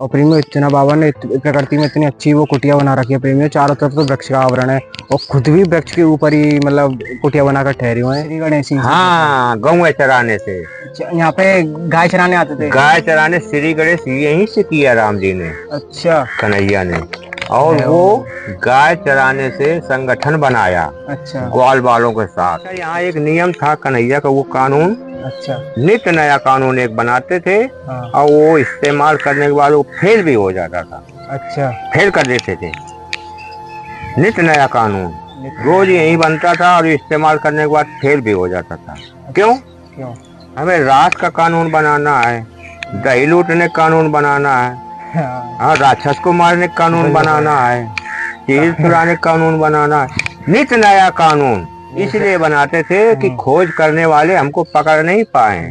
और प्रेमियों इतना बाबा ने प्रकृति में इतनी अच्छी वो कुटिया बना रखी है प्रेमियों, चारों तरफ तो वृक्ष का आवरण है और खुद भी वृक्ष के ऊपर ही मतलब कुटिया बनाकर ठहरे हुए हैं। श्री गणेश सिंह जी कहते हैं। हाँ, गौ चराने से। अच्छा, यहाँ पे गाय चराने आते थे। गाय चराने श्री गणेश यहीं से किया राम जी ने, अच्छा। कन्हैया ने। और है वो गाय चराने से संगठन बनाया। अच्छा। ग्वाल वालों के साथ यहाँ एक नियम था कन्हैया का, वो कानून अच्छा। नित्य नया कानून एक बनाते थे। हाँ। और वो इस्तेमाल करने के बाद वो फेल भी हो जाता था। अच्छा। फेल कर देते थे नित्य नया कानून। रोज यही बनता था और इस्तेमाल करने के बाद फेल भी हो जाता था। क्यों? क्यों? हमें रात का कानून बनाना है, दही लूटने का कानून बनाना है, हाँ, राक्षस को मारने का कानून बनाना है, चीज चुराने का कानून बनाना है, नित्य नया कानून। इसलिए बनाते थे कि खोज करने वाले हमको पकड़ नहीं पाए।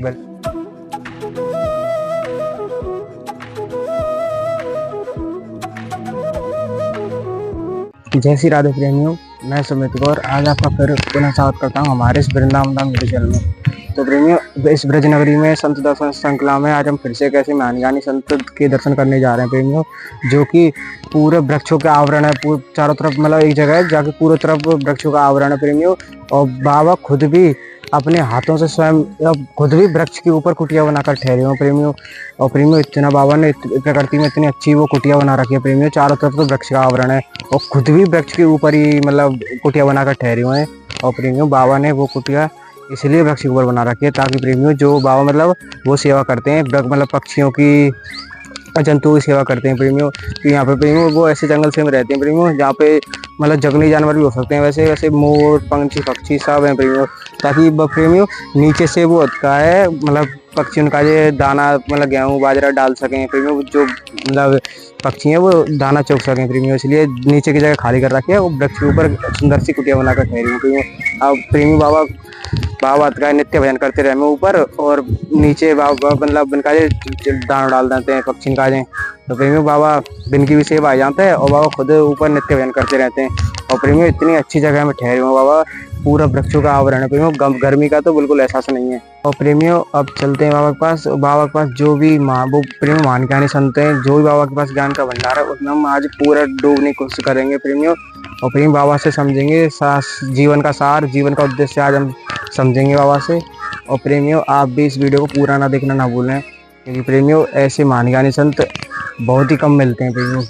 जय श्री राधे प्रेमियों, मैं सुमित गौर आज आपका फिर पुनः स्वागत करता हूँ हमारे इस वृंदावन धाम यूट्यूब चैनल में। तो प्रेमियों, इस ब्रज नगरी में संत दर्शन श्रृंखला में आज हम फिर से कैसे महान संत के दर्शन करने जा रहे हैं प्रेमियों, जो कि पूरे वृक्षों का आवरण है। चारों तरफ मतलब एक जगह है जाके पूरी तरफ वृक्षों का आवरण है प्रेमियों। और बाबा खुद भी अपने हाथों से स्वयं खुद भी वृक्ष के ऊपर कुटिया बनाकर ठहरे हुए प्रेमियों। और प्रेमियों इतना बाबा ने प्रकृति में इतनी अच्छी वो कुटिया बना रखी है प्रेमियों, चारों तरफ तो वृक्ष का आवरण है और खुद भी वृक्ष के ऊपर ही मतलब कुटिया बनाकर ठहरे हुए हैं। और प्रेमियों बाबा ने वो कुटिया इसलिए वृक्ष के ऊपर बना रखी है ताकि प्रेमियों जो बाबा मतलब वो सेवा करते हैं मतलब पक्षियों की, जंतुओं की सेवा करते हैं प्रेमियों। कि यहाँ पे प्रेमियों वो ऐसे जंगल से में रहते हैं प्रेमियों जहाँ पे मतलब जंगली जानवर भी हो सकते हैं, वैसे वैसे मोर पंछी पक्षी सब हैं प्रेमियों। ताकि प्रेमियों नीचे से वो होता है मतलब पक्षी उनका ये दाना मतलब गेहूँ बाजरा डाल सकें प्रेमियों, जो मतलब पक्षी हैं वो दाना चुग सकें प्रेमियों, इसलिए नीचे की जगह खाली कर रखी है। वो वृक्ष के ऊपर सुंदर सी कुटिया बनाकर ठहरी हुई प्रेमियों। अब प्रेमी बाबा बाबा का नित्य भजन करते रहे में ऊपर, और नीचे बाबा मतलब उनका दाना डाल देते हैं पक्षी का। तो प्रेमियों बाबा दिन की भी सेवा आ जाता है और बाबा खुद ऊपर नित्य भजन करते रहते हैं। और प्रेमियों इतनी अच्छी जगह में ठहरे हुए बाबा, पूरा वृक्षों का आवरण है प्रेमियों, गर्मी का तो बिल्कुल एहसास नहीं है। और प्रेमियों अब चलते हैं बाबा के पास। बाबा के पास जो भी वो प्रेमियों महान ज्ञानी संत हैं, जो भी बाबा के पास ज्ञान का भंडार है उसमें हम आज पूरा डूबने की कोशिश करेंगे प्रेमियों। और प्रेम बाबा से समझेंगे जीवन का सार, जीवन का उद्देश्य आज हम समझेंगे बाबा से। और प्रेमियों आप भी इस वीडियो को पूरा ना देखना ना भूलें, क्योंकि प्रेमियों ऐसे महान ज्ञानी संत बहुत ही कम मिलते हैं प्रेमियों।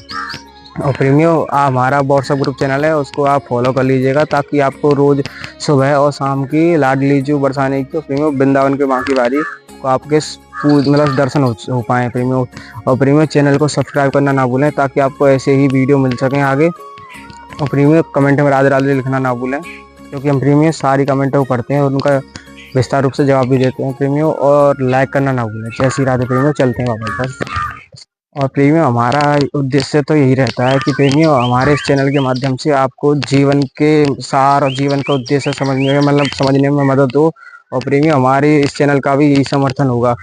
और प्रेमियों हमारा व्हाट्सएप ग्रुप चैनल है, उसको आप फॉलो कर लीजिएगा ताकि आपको रोज सुबह और शाम की लाडली जो बरसाने की प्रेमियों वृंदावन के माँ की बारी को आपके मतलब दर्शन हो पाए प्रेमियों। और प्रेमियों चैनल को सब्सक्राइब करना ना भूलें ताकि आपको ऐसे ही वीडियो मिल सकें आगे। और प्रीमियम कमेंट में राधे राधे लिखना ना भूलें, क्योंकि हम प्रीमियम सारी कमेंट को पढ़ते हैं और उनका विस्तार रूप से जवाब भी देते हैं प्रीमियम। और लाइक करना ना भूलें। जय श्री राधे प्रीमियम, चलते हैं वापस बस। और प्रीमियम हमारा उद्देश्य तो यही रहता है कि प्रीमियम हमारे इस चैनल के माध्यम से आपको जीवन के सार और जीवन का उद्देश्य समझने में मदद हो। और प्रीमियम हमारे इस चैनल का भी यही समर्थन होगा।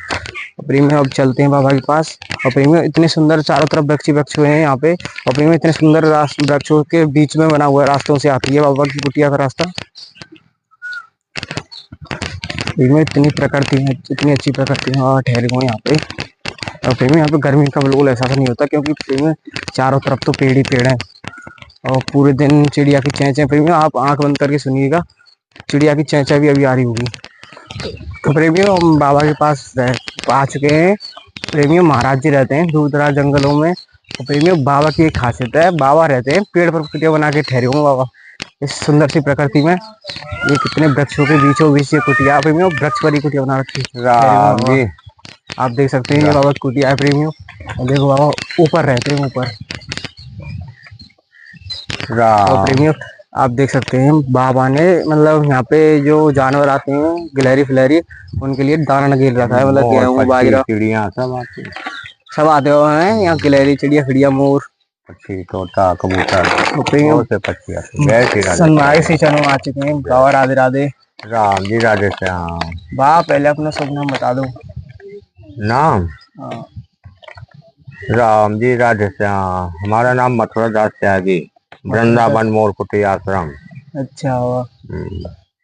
प्रेमियों अब चलते हैं बाबा के पास। और प्रेमियों इतने सुंदर चारों तरफ वृक्ष हुए हैं यहाँ पे। और प्रेमियों इतने सुंदर वृक्षों के बीच में बना हुआ रास्तों से आती है बाबा की कुटिया का रास्ता। प्रेमियों इतनी प्रकृति है, इतनी अच्छी प्रकृति है और ठहरे हुए यहाँ पे। और प्रेमियों यहाँ पे गर्मी का बिल्कुल एहसास नहीं होता, क्योंकि प्रेमियों चारों तरफ तो पेड़ ही पेड़ है और पूरे दिन चिड़िया की चेंचे। प्रेमियों आप आंख बंद करके सुनिएगा, चिड़िया की चेंचा भी अभी आ रही होगी। तो प्रेमियों हम बाबा के पास आ चुके हैं। प्रेमियों महाराज जी रहते हैं दूर दराज जंगलों में। तो प्रेमियों बाबा की एक खासियत है, बाबा रहते हैं पेड़ पर कुटिया बना के ठहरे हुए बाबा इस सुंदर सी प्रकृति में। ये कितने वृक्षों के बीचों बीच ये कुटिया, प्रेमियों वृक्ष पर ही कुटिया बना रखी है। आप देख सकते हैं ये बाबा की कुटिया है प्रेमियों। और देखो बाबा ऊपर रहते हैं ऊपर। और प्रेमियों आप देख सकते हैं बाबा ने मतलब यहाँ पे जो जानवर आते हैं गिलहरी फिलहरी, उनके लिए दाना गिर रखा है, मतलब गेहूँ बाजरा चिड़िया सब आते हुए हैं यहाँ। गिलहरी चिड़िया खिड़िया मोर पक्षी तोता कबूतर सनमाई से चलो आ चुके हैं बाबा। राधे राधे। राम जी राधे श्याम। बाबा पहले अपना शुभ नाम बता दो। नाम? राम जी राधे श्याम। हमारा नाम मथुरा दास त्यागी, वृंदावन मोर कुटिया आश्रम। अच्छा बाबा।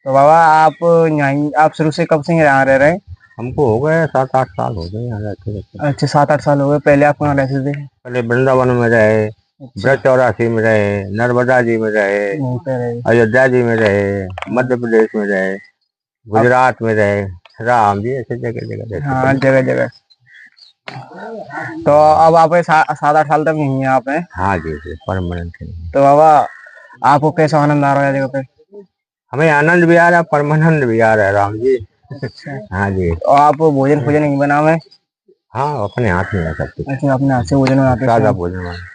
तो बाबा आप यहाँ आप शुरू से कब से यहाँ रह रहे हैं? हमको हो गए 7-8 साल हो गए यहाँ रहते रहते। अच्छा 7-8 साल हो गए, पहले आप कहाँ रहते थे? पहले वृंदावन में रहे, अच्छा, ब्रज चौरासी में रहे, नर्मदा जी में रहे, वहीं पे रहे। अयोध्या जी में रहे, मध्य प्रदेश में रहे, अब गुजरात में रहे, राम जी ऐसे जगह जगह रहते हाँ थे। जगह जगह। तो अब आप 7-8 साल तक यहीं हैं आप हैं? हाँ जी जी, परमानेंट है। तो बाबा आपको कैसा आनंद आ रहा है जगह पे? हमें आनंद भी आ रहा है, परमानंद भी आ रहा है राम जी। अच्छा, हाँ जी। तो आप भोजन भोजन नहीं बनावे? हाँ, अपने हाथ में है सब कुछ, अच्छा, अपने हाथ से भोजन बनाते सादा हैं। भोजन बनाते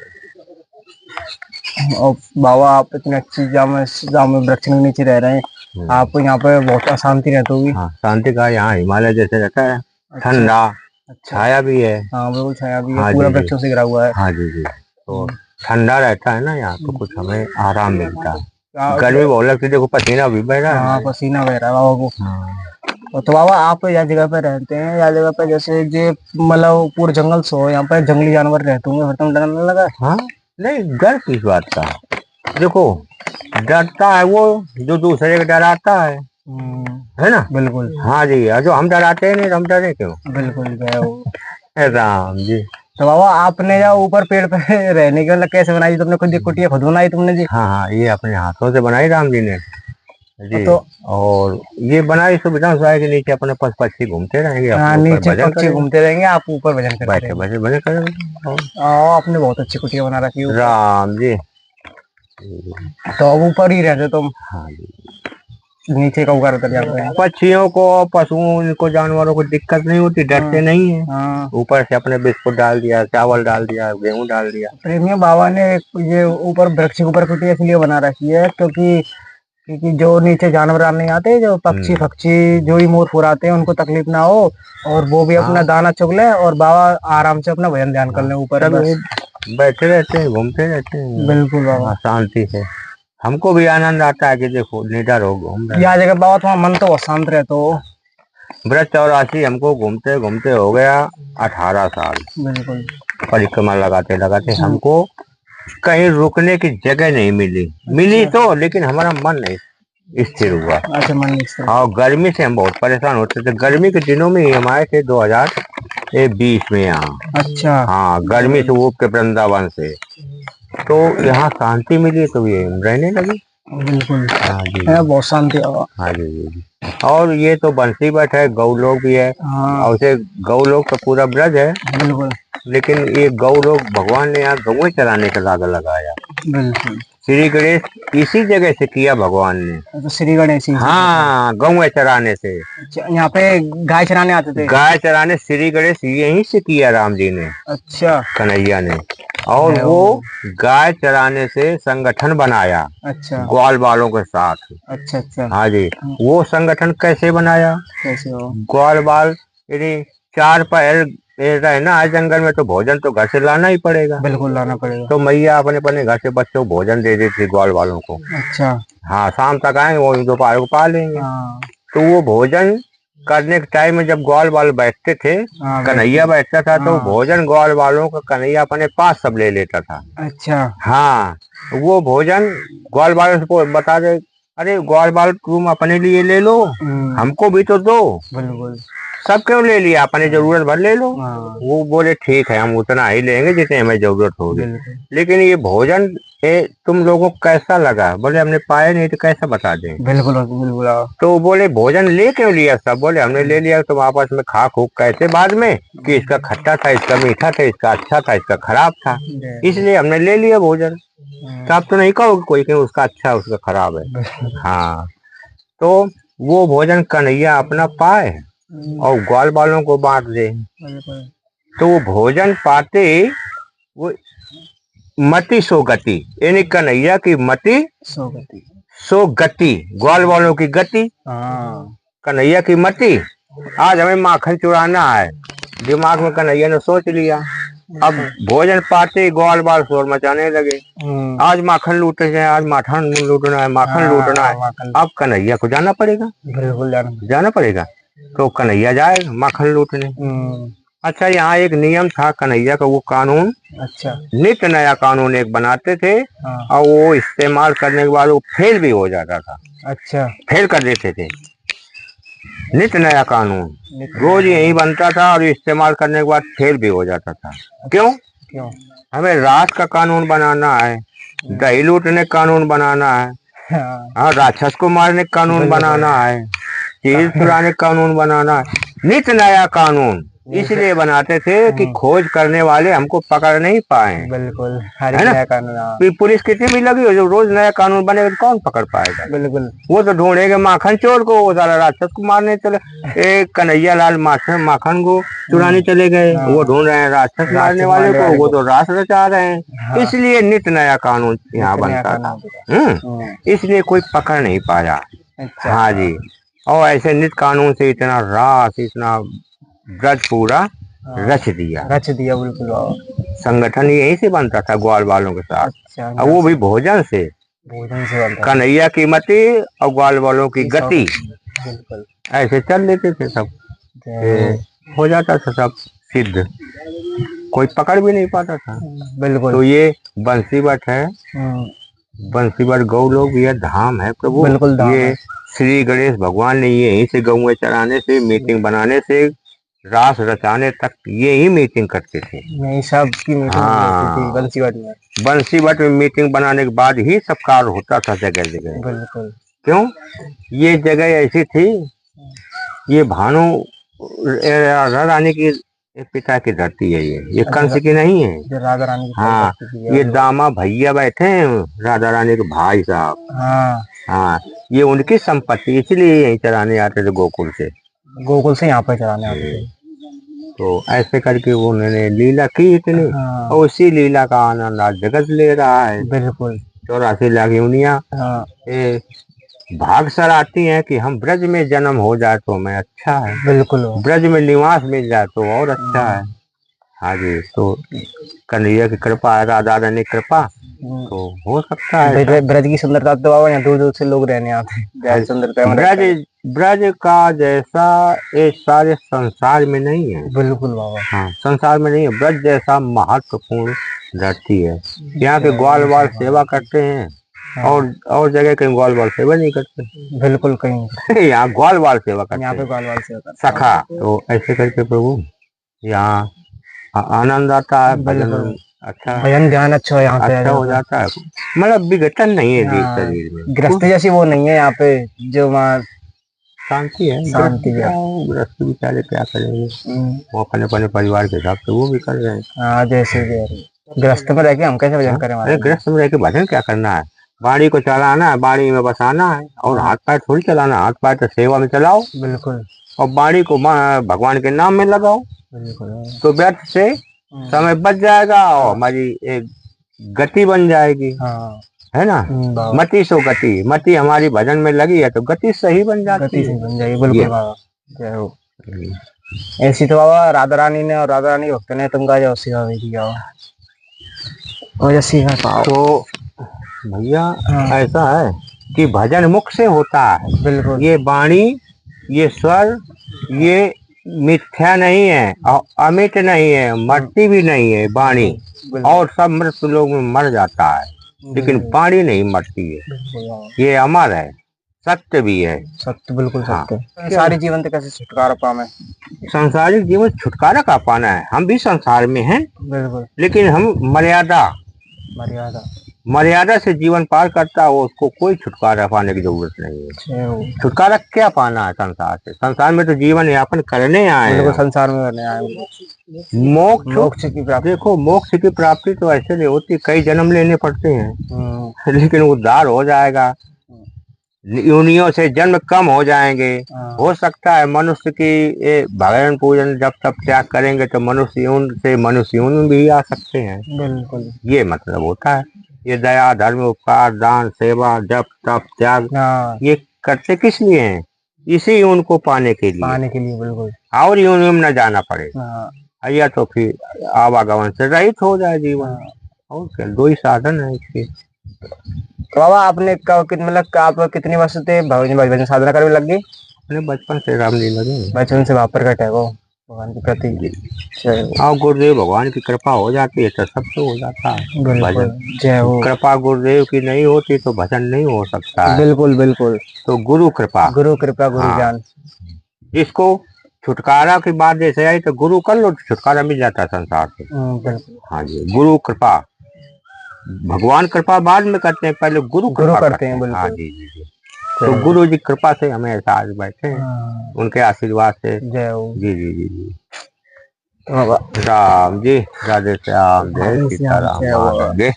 और बाबा आप इतनी अच्छी जाम में वृक्ष के नीचे रह रहे हैं, हैं। आपको यहाँ पे बहुत अशांति रहती होगी। हाँ, शांति का यहाँ हिमालय जैसे रहता है, अच्छा, ठंडा, अच्छा। छाया भी है। हाँ बिल्कुल छाया भी है, हाँ पूरा जी जी। वृक्षों से घिरा हुआ है। हाँ जी जी, तो ठंडा रहता है ना यहाँ, तो कुछ हमें आराम मिलता है। हाँ गर्मी बहुत लगती है, देखो पसीना भी बह रहा है हाँ, हमारे। पसीना बह रहा है बाबा को। हाँ। तो बाबा आप या जगह पे रहते हैं, या जगह पे जैसे जे मतलब पूरे जंगल सो, यहाँ पे जंगली जानवर रहते होंगे, फिर तुम डर नहीं लगा? हाँ, नहीं डर किस बात का, देखो डरता है वो जो दूसरे को डराता है ना। बिल्कुल हाँ जी, और जो हम डराते हैं नहीं तो हम डरे क्यों। बिल्कुल गए वो। राम जी। तो बाबा आपने या ऊपर पेड़ पे रहने के मतलब कैसे बनाई तुमने? खुद कुटिया खुद बनाई तुमने जी? हाँ हाँ, ये अपने हाथों से बनाई राम जी ने जी। तो और ये बनाई सुविधा है कि नीचे अपने पास पक्षी घूमते रहेंगे, हाँ, अपने ऊपर नीचे भजन पक्षी करेंगे, घूमते रहेंगे, आप ऊपर भजन करते बैठे रहेंगे। बैठे भजन करेंगे। और आपने बहुत अच्छी कुटिया बना रखी है ऊपर। राम जी। तो अब ऊपर ही रहते तुम, हाँ जी, नीचे का उगार उतर जाते हैं? पक्षियों को, पशुओं को, जानवरों को दिक्कत नहीं होती, डरते नहीं है। हाँ ऊपर से अपने बिस्कुट डाल दिया, चावल डाल दिया, गेहूं डाल दिया। प्रेमियों बाबा ने ये ऊपर वृक्ष के ऊपर कुटिया इसलिए बना रखी है क्योंकि जो नीचे जानवर आने आते हैं, जो पक्षी पक्षी जो ही मोर फुर आते हैं, उनको तकलीफ ना हो, और वो भी अपना हाँ दाना चुग ले, और बाबा आराम से अपना भजन ध्यान कर ले ऊपर सब बस। यहीं बैठे रहते हैं, घूमते रहते हैं। बिल्कुल बाबा। हाँ, शांति से हमको भी आनंद आता है कि देखो निडर हो घूम रहे या जगह बाबा तुम्हारा मन तो बहुत शांत रहता हो। हैं। ब्रज चौरासी हमको घूमते घूमते हो गया 18 साल, बिल्कुल। परिक्रमा लगाते लगाते। हमको कहीं रुकने की जगह नहीं मिली, मिली तो लेकिन हमारा मन नहीं स्थिर हुआ। अच्छा मन नहीं स्थिर। और गर्मी से हम बहुत परेशान होते थे, गर्मी के दिनों में ही हम आए थे 2020 में यहाँ। अच्छा हाँ, गर्मी से ऊब के वृंदावन से, तो यहाँ शांति मिली तो ये हम रहने लगे। बिल्कुल हाँ जी। है, बहुत शांति बाबा। हाँ जी जी जी। और ये तो बंसी बट है, गौ लोग भी है, हाँ और उसे गौ लोग तो पूरा ब्रज है, बिल्कुल लेकिन ये गौ लोग भगवान ने यहाँ गौएं चराने का लागा लगाया। बिल्कुल। श्री गणेश इसी जगह से किया भगवान ने। तो श्री गणेश जी। हाँ, गौएं चराने से, अच्छा, यहाँ पे गाय चराने आते थे? गाय चराने श्री गणेश यहीं से किया राम जी ने, अच्छा कन्हैया ने। और वो गाय चराने से संगठन बनाया अच्छा ग्वाल वालों के साथ। अच्छा अच्छा। हाँ जी, वो संगठन कैसे बनाया? कैसे हो? ग्वाल बाल यदि 4 पैर रहना है जंगल में, तो भोजन तो घर से लाना ही पड़ेगा। बिल्कुल लाना पड़ेगा। तो मैया अपने अपने घर से बच्चों को भोजन दे देती थी ग्वाल वालों को। अच्छा हाँ, शाम तक आएंगे वो दोपहर को पा लेंगे। हाँ तो वो भोजन करने के टाइम में जब ग्वाल वाल बैठते थे, हाँ कन्हैया बैठता था, तो हाँ। भोजन ग्वाल वालों का कन्हैया अपने पास सब ले लेता था। अच्छा हाँ, वो भोजन ग्वाल वालों से बता दे, अरे ग्वाल बाल तुम अपने लिए ले लो, हमको भी तो दो। बिल्कुल। सब क्यों ले लिया, अपने जरूरत भर ले लो। हाँ वो बोले ठीक है, हम उतना ही लेंगे जितने हमें जरूरत होगी, बिल्कुल लेकिन ये भोजन तुम लोगों को कैसा लगा? बोले हमने पाया नहीं तो कैसा बता दें। बिल्कुल बिल्कुल। तो बोले भोजन ले क्यों लिया? सब बोले हमने ले लिया, तुम आपस में खा खूब कैसे बाद में कि इसका खट्टा था, इसका मीठा था, इसका अच्छा था, इसका खराब था, इसलिए हमने ले लिया भोजन। तो आप तो नहीं कहोगे कोई कि उसका अच्छा उसका खराब है। हाँ, तो वो भोजन कन्हैया अपना पाए और ग्वाल वालों को बांट दे। तो वो भोजन पाते वो मति सो गति, यानी कन्हैया की मति सो गति, ग्वाल वालों की गति, कन्हैया की मति। आज हमें माखन चुराना है, दिमाग में कन्हैया ने सोच लिया। अब भोजन पाते ग्वाल बाल शोर मचाने लगे, आज माखन लूटे जाए, आज माखन लूटना है, माखन लूटना है। अब कन्हैया को जाना पड़ेगा, बिल्कुल जाना पड़ेगा। तो कन्हैया जाए माखन लूटने। अच्छा, यहाँ एक नियम था कन्हैया का, वो कानून, अच्छा नित्य नया कानून एक बनाते थे, और वो इस्तेमाल करने के बाद वो फेल भी हो जाता था। अच्छा फेल कर देते थे। नित नया कानून रोज यही बनता था और इस्तेमाल करने के बाद फेल भी हो जाता था। क्यों? क्यों? हमें राष्ट्र का कानून बनाना है, दही लूटने का कानून बनाना है, हाँ राक्षस को मारने का कानून बनाना है, चीज चुराने का कानून बनाना है, नित नया कानून इसलिए बनाते थे कि खोज करने वाले हमको पकड़ नहीं पाए। बिल्कुल, हर एक है ना? नया कानून। हाँ, पुलिस कितनी भी लगी हो, जब रोज नया कानून बनेगा तो कौन पकड़ पाएगा? बिल्कुल। वो तो ढूंढेंगे माखन चोर को, वो सारा राक्षस को मारने चले। एक कन्हैया लाल माखन को चुराने चले गए, वो ढूंढ रहे हैं राक्षस मारने वाले को, वो तो रास रचा रहे हैं। इसलिए नित नया कानून यहाँ बनता था। इसलिए कोई पकड़ नहीं पाया। अच्छा। हाँ जी। और ऐसे नित कानून से इतना रास, इतना ब्रज पूरा रच दिया। बिल्कुल बाबा। संगठन यहीं से बनता था ग्वाल वालों के साथ। अच्छा, और वो भी भोजन से बनता था। कन्हैया की मति और ग्वाल वालों की गति, बिल्कुल। ऐसे चल लेते थे सब। हो जाता था सब सिद्ध, कोई पकड़ भी नहीं पाता था। बिल्कुल। तो ये बंसीवट है, बंसीवट गौ लोग यह धाम है प्रभु। बिल्कुल धाम ये है। श्री गणेश भगवान ने यहीं से गौएं चराने से, मीटिंग बनाने से, रास रचाने तक ये ही मीटिंग करते थे। यही सब की मीटिंग होती थी बंसीवट में। बंसीवट में मीटिंग बनाने के बाद ही सब कार्य होता था जगह जगह। बिल्कुल। क्यों? ये जगह ऐसी थी, ये भानु राधा रानी की पिता की धरती है। ये कंस की नहीं है। जो राधा रानी की हाँ, धरती थी। ये दामा भैया बैठे हैं राधा रानी के भाई साहब। हाँ, हाँ, ये उनकी संपत्ति, इसलिए यहीं चराने आते थे गोकुल से। गोकुल से यहाँ पे चलाने आते थे। तो ऐसे करके उन्होंने लीला की इतनी। हाँ, और उसी लीला का आनंद आज जगत ले रहा है। बिल्कुल। 84 लाख योनियां हाँ, भाग सर आती हैं कि हम ब्रज में जन्म हो जाए तो हमें अच्छा है, बिल्कुल। ब्रज में निवास मिल जाए तो और अच्छा है। हाँ जी। तो कन्हैया की कृपा, राधा रानी की कृपा, तो हो सकता है। ब्रज की सुंदरता तो बाबा यहाँ दूर दूर से लोग रहने आते हैं। सुंदरता ब्रज का जैसा इस सारे संसार में नहीं है। बिल्कुल बाबा। हाँ, संसार में नहीं है। ब्रज जैसा महत्वपूर्ण धरती है। यहाँ के ग्वाल वाल सेवा करते हैं। और जगह कहीं ग्वाल वाल सेवा नहीं करते। बिल्कुल कहीं यहाँ ग्वाल वाल सेवा करते यहाँ पे हैं, ग्वाल वाल सेवा करते हैं। सखा। तो ऐसे करके प्रभु यहाँ आनंद आता है। भजन अच्छा, भजन ध्यान अच्छा है यहाँ पे, अच्छा हो जाता है। मतलब विघटन नहीं है जीव शरीर में। गृहस्थी जैसी वो नहीं है यहाँ पे, जो वहाँ शांति है। शांति है। गृहस्थी बेचारे क्या करेंगे, वो अपने अपने परिवार के हिसाब से वो भी कर रहे हैं। हाँ, जैसे गृहस्थ में रह के हम कैसे भजन करें? अरे गृहस्थ में रह के भजन क्या करना है? बाड़ी को चलाना है, बाड़ी में बसाना है। और हाथ पैर थोड़ी चलाना, हाथ पैर तो सेवा में चलाओ। बिल्कुल। और बाड़ी को भगवान के नाम में लगाओ। बिल्कुल। तो व्यर्थ से समय बच जाएगा और हमारी एक गति बन जाएगी। हाँ, है ना? मति सो गति, मति हमारी भजन में लगी है तो गति सही बन जाती है। गति सही बन जाएगी। बिल्कुल बाबा, जय हो। ऐसी तो बाबा राधा रानी ने और राधा रानी भक्त ने तुमका जो सिखा दिया और जो सीखा। तो भैया ऐसा है कि भजन मुख से होता है। बिल्कुल। ये वाणी, ये स्वर, ये मिथ्या नहीं है और अमित नहीं है, मरती भी नहीं है वाणी। और सब मृत लोग में मर जाता है, लेकिन वाणी नहीं मरती है। ये अमर है, सत्य भी है। सत्य, बिल्कुल सत्य। सारी जीवन से कैसे छुटकारा पाना? संसारिक जीवन छुटकारा का पाना है। हम भी संसार में हैं, बिल्कुल, लेकिन हम मर्यादा से जीवन पार करता है, उसको कोई छुटकारा पाने की जरूरत नहीं है। छुटकारा क्या पाना है संसार से? संसार में तो जीवन यापन करने आए हैं। संसार में करने आए। मोक्ष की प्राप्ति, देखो मोक्ष की प्राप्ति तो ऐसे नहीं होती, कई जन्म लेने पड़ते हैं। लेकिन उद्धार हो जाएगा, योनियों से जन्म कम हो जाएंगे। हो सकता है मनुष्य की भगवान पूजन जब तब त्याग करेंगे तो मनुष्य योन से मनुष्य योन भी आ सकते हैं। बिल्कुल, ये मतलब होता है। ये दया, धर्म, उपकार, दान, सेवा, जप, तप, त्याग, ये करते किस लिए हैं? इसी योन को पाने के लिए। बिल्कुल, और योन में न जाना पड़े, या तो फिर आवागमन से रहित हो जाए जीवन। और क्या, दो ही साधन है इसके। तो बाबा आपने मतलब आप कितनी वर्ष से भजन साधना करने लग गई? अपने बचपन से रामलीला में, बचपन से वापर कटे वो भगवान के प्रति। हाँ, गुरुदेव भगवान की कृपा हो जाती है तो सब तो हो जाता है भजन। जय हो। कृपा गुरुदेव की नहीं होती तो भजन नहीं हो सकता है। बिल्कुल बिल्कुल। तो गुरु कृपा, गुरु ज्ञान। जिसको छुटकारा की बात जैसे आई तो गुरु कर लो तो छुटकारा मिल जाता है संसार से। बिल्कुल। हाँ जी, गुरु कृपा, भगवान कृपा बाद में करते हैं, पहले गुरु गुरु कृपा करते हैं, हाँ बिल्कुल। जी जी जी। तो गुरु जी कृपा से हमें ऐसा आज बैठे हैं, हाँ, उनके आशीर्वाद से। जय हो। जी जी जी जी। तो बाबा राम जी, राधे श्याम, जय राधे श्याम, सीताराम, जय हो बाबा। महाराज जय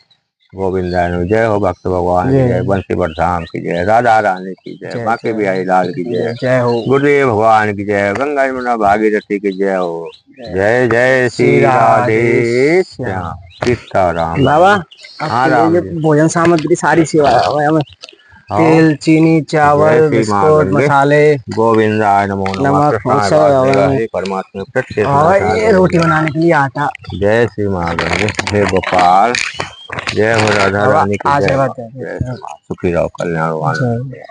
गोविंदानु जय हो, भक्त भगवान की जय, बंसीवर धाम की जय, राधा रानी की जय, जय बांके बिहारी लाल की जय, जय हो। गुरुदेव भगवान की जय, गंगा यमुना भागीरथी की जय हो। जय जय श्री श्री राधे राधे श्याम। श्याम, सीताराम। बाबा हाँ आपके लिए राम ये जी। भोजन सामग्री सारी सेवा है हमें, हाँ, तेल, चीनी, जय चावल, श्री माँ बिस्कुट, गंगे, मसाले, गोविंदाय नमो नमः, नमक, कृष्णाय सब वासुदेवाय हरे परमात्मा प्रत्यक्ष और नाथाय ये रोटी गोविंदाय। बनाने के लिए आटा। जय श्री माँ गंगे, हे गोपाल, जय हो राधा बाबा रानी की जय आशीर्वाद माँ, दे जय देते श्री माँ, सुखी रहो, कल्याण वान। हैं।